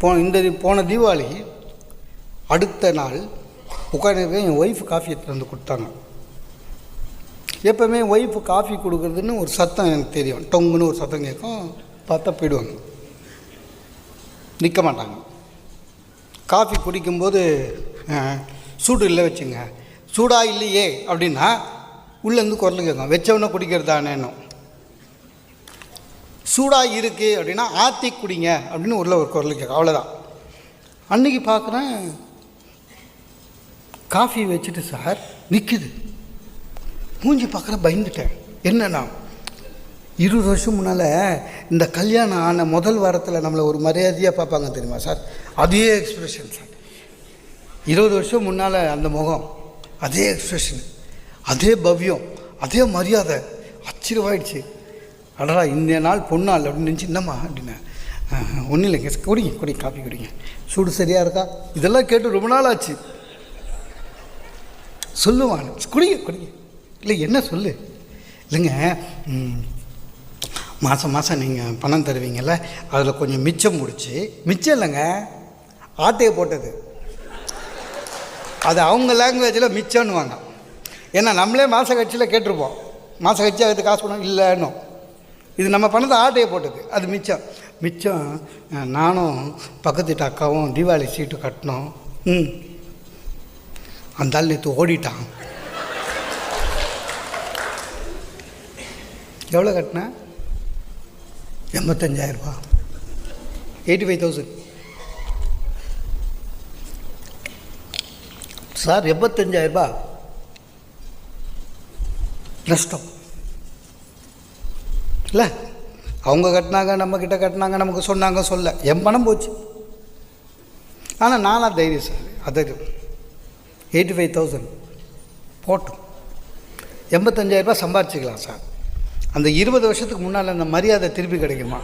போன தீபாவளி அடுத்த நாள் உட்காந்துருக்க என் ஒய்ஃப் காஃபி எடுத்துகிட்டு வந்து கொடுத்தாங்க. எப்போவுமே ஒய்ஃபு காஃபி கொடுக்குறதுன்னு ஒரு சத்தம் எனக்கு தெரியும், டொங்குன்னு ஒரு சத்தம் கேட்கும். பார்த்தா போயிடுவாங்க, நிற்க மாட்டாங்க. காஃபி குடிக்கும்போது சூடு இல்லை வச்சுங்க, சூடாக இல்லையே அப்படின்னா உள்ளேருந்து குரல் கேட்கும், வச்சவொன்னே குடிக்கிறதானேன்னு. சூடாக இருக்குது அப்படின்னா ஆற்றி குடிங்க அப்படின்னு உள்ள ஒரு குரல் கேட்கும், அவ்வளோதான். அன்றைக்கி பார்க்குறேன் காஃபி வச்சுட்டு சார் நிற்குது. மூஞ்சி பார்க்குற பயந்துட்டேன். என்னன்னா 20 வருஷம் முன்னால் இந்த கல்யாணம் ஆன முதல் வாரத்தில் நம்மளை ஒரு மரியாதையாக பார்ப்பாங்க தெரியுமா சார், அதே எக்ஸ்ப்ரெஷன் சார். 20 வருஷம் முன்னால் அந்த முகம், அதே எக்ஸ்ப்ரெஷன், அதே பவ்யம், அதே மரியாதை. ஆச்சரியமாயிடுச்சு. அடடா இந்த நாள் பொண்ணாள் அப்படின்னு நினச்சி, என்னம்மா அப்படின்னா, ஒன்றும் இல்லைங்க, குடிங்க காஃபி குடிங்க, சூடு சரியாக இருக்கா, இதெல்லாம் கேட்டு ரொம்ப நாள் ஆச்சு. சொல்லுவான், குடிங்க இல்லை என்ன சொல்லு. இல்லைங்க, மாதம் நீங்கள் பணம் தருவீங்கள்ல, அதில் கொஞ்சம் மிச்சம் இல்லைங்க, ஆட்டையை போட்டது. அது அவங்க லாங்குவேஜில் மிச்சம்னுவாங்க. ஏன்னா நம்மளே மாத கட்சியில் கேட்டிருப்போம், மாத கட்சி அதுக்கு காசு பண்ணோம் இல்லைன்னு. இது நம்ம பணத்தை ஆட்டையை போட்டது, அது மிச்சம். நானும் பக்கத்து வீட்டு அக்காவும் தீபாவளி சீட்டு கட்டினோம். அந்த ஆள் நேற்று ஓடிட்டான். எவ்வளோ கட்டினேன்? 85,000 85,000 சார். 85,000 நஷ்டம் இல்லை. அவங்க கட்டினாங்க, நம்மக்கிட்ட கட்டினாங்க, நமக்கு சொன்னாங்க, சொல்ல என் பணம் போச்சு. ஆனால் நானாக தைரியம் சார், அது 85,000 போட்டோம். 85,000 சம்பாரிச்சிக்கலாம் சார். அந்த 20 வருஷத்துக்கு முன்னால் அந்த மரியாதை திருப்பி கிடைக்குமா?